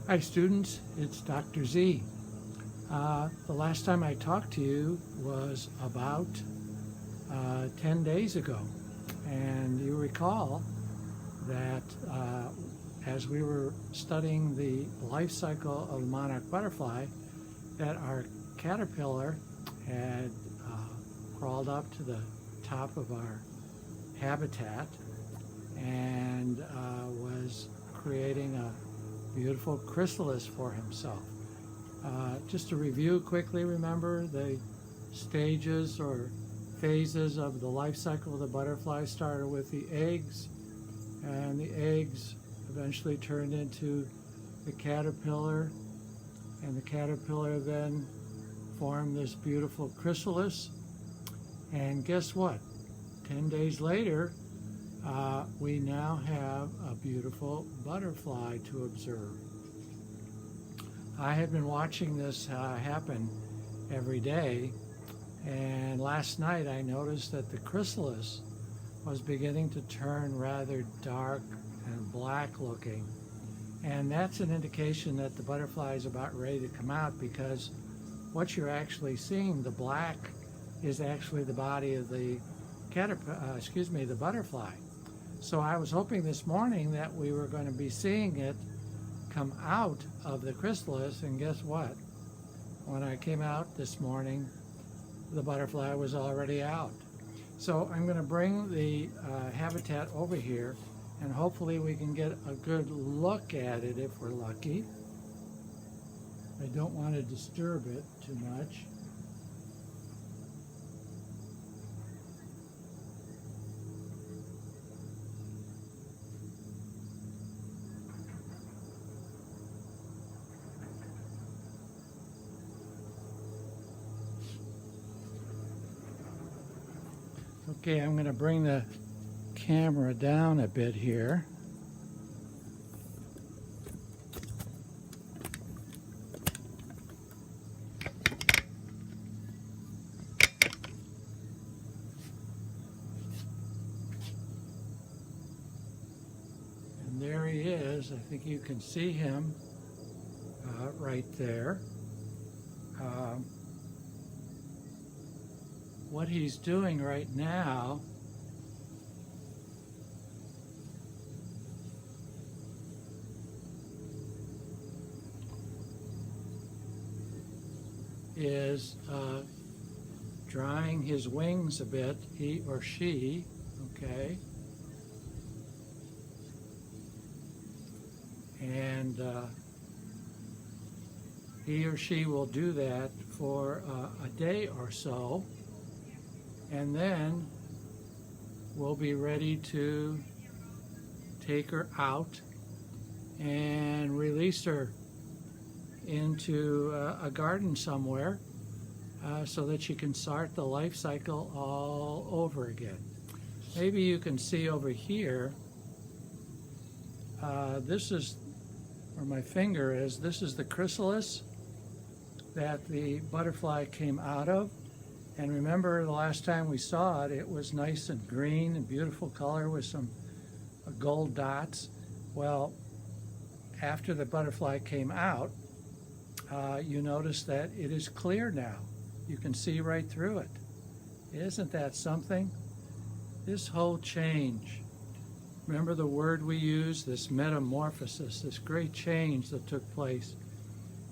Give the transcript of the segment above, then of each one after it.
Hi students, it's Dr. Z. The last time I talked to you was about 10 days ago, and you recall that as we were studying the life cycle of the monarch butterfly, that our caterpillar had crawled up to the top of our habitat and was creating a beautiful chrysalis for himself. Just to review quickly, remember the stages or phases of the life cycle of the butterfly started with the eggs, and the eggs eventually turned into the caterpillar, and the caterpillar then formed this beautiful chrysalis. And guess what? 10 days later, we now have a beautiful butterfly to observe. I had been watching this happen every day, and last night I noticed that the chrysalis was beginning to turn rather dark and black looking, and that's an indication that the butterfly is about ready to come out, because what you're actually seeing, the black, is actually the body of the the butterfly. So I was hoping this morning that we were going to be seeing it come out of the chrysalis, and guess what? When I came out this morning, the butterfly was already out. So I'm going to bring the habitat over here, and hopefully we can get a good look at it if we're lucky. I don't want to disturb it too much. Okay, I'm going to bring the camera down a bit here. And there he is. I think you can see him right there. What he's doing right now is drying his wings a bit, he or she, okay? And he or she will do that for a day or so, and then we'll be ready to take her out and release her into a garden somewhere so that she can start the life cycle all over again. Maybe you can see over here, this is where my finger is. This is the chrysalis that the butterfly came out of. And remember, the last time we saw it, it was nice and green and beautiful color with some gold dots. Well, after the butterfly came out, you notice that it is clear now. You can see right through it. Isn't that something? This whole change, remember the word we use, this metamorphosis, this great change that took place,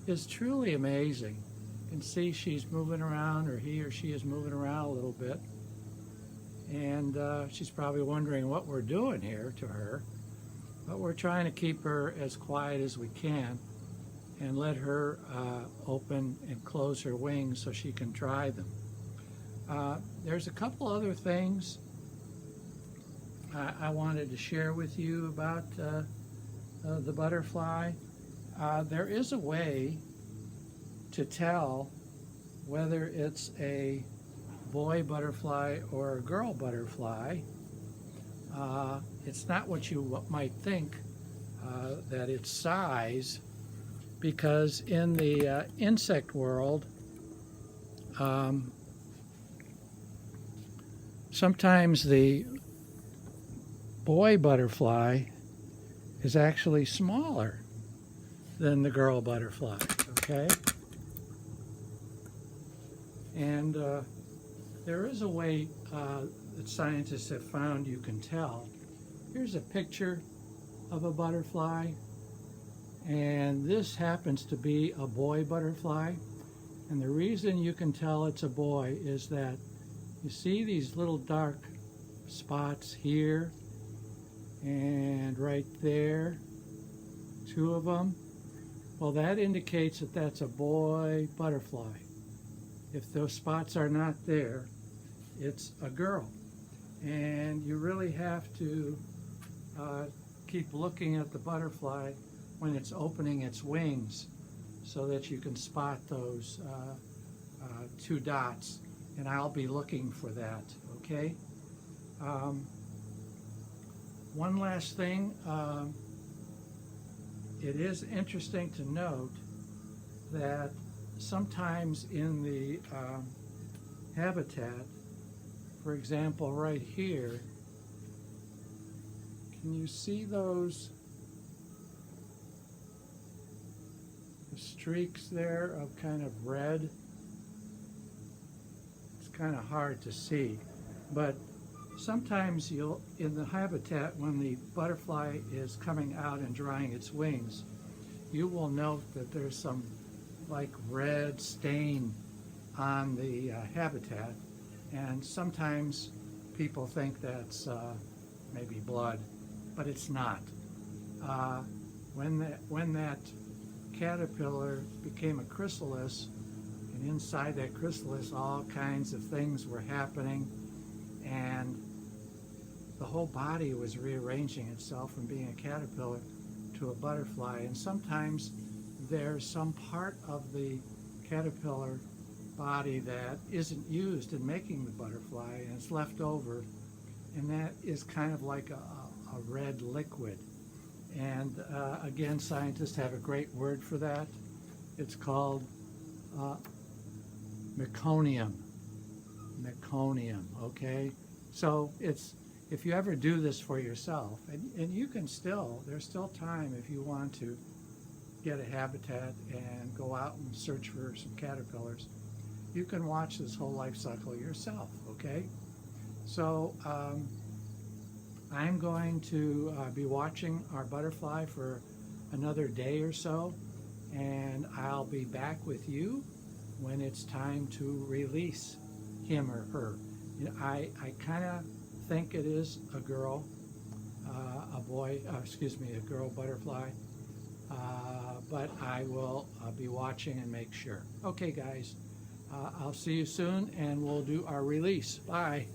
is truly amazing. You can see she's moving around, or he or she is moving around a little bit. And she's probably wondering what we're doing here to her. But we're trying to keep her as quiet as we can and let her open and close her wings so she can dry them. There's a couple other things I wanted to share with you about the butterfly. There is a way to tell whether it's a boy butterfly or a girl butterfly. It's not what you might think, that it's size, because in the insect world, sometimes the boy butterfly is actually smaller than the girl butterfly, okay? And there is a way that scientists have found you can tell. Here's a picture of a butterfly, and this happens to be a boy butterfly. And the reason you can tell it's a boy is that you see these little dark spots here and right there, two of them. Well, that indicates that that's a boy butterfly. If those spots are not there, it's a girl. And you really have to keep looking at the butterfly when it's opening its wings so that you can spot those two dots. And I'll be looking for that, okay? One last thing, it is interesting to note that sometimes in the habitat, for example, right here, can you see those streaks there of kind of red? It's kind of hard to see, but sometimes you'll, in the habitat, when the butterfly is coming out and drying its wings, you will note that there's some like red stain on the habitat, and sometimes people think that's maybe blood, but it's not. When that caterpillar became a chrysalis, and inside that chrysalis all kinds of things were happening, and the whole body was rearranging itself from being a caterpillar to a butterfly. And sometimes there's some part of the caterpillar body that isn't used in making the butterfly, and it's left over, and that is kind of like a red liquid. And again, scientists have a great word for that. It's called meconium. Meconium, okay? So it's, if you ever do this for yourself, and you can still, there's still time if you want to get a habitat and go out and search for some caterpillars, you can watch this whole life cycle yourself, okay? So I'm going to be watching our butterfly for another day or so, and I'll be back with you when it's time to release him or her. You know, I kind of think it is a girl, a girl butterfly, but I will be watching and make sure. Okay, guys, I'll see you soon, and we'll do our release. Bye.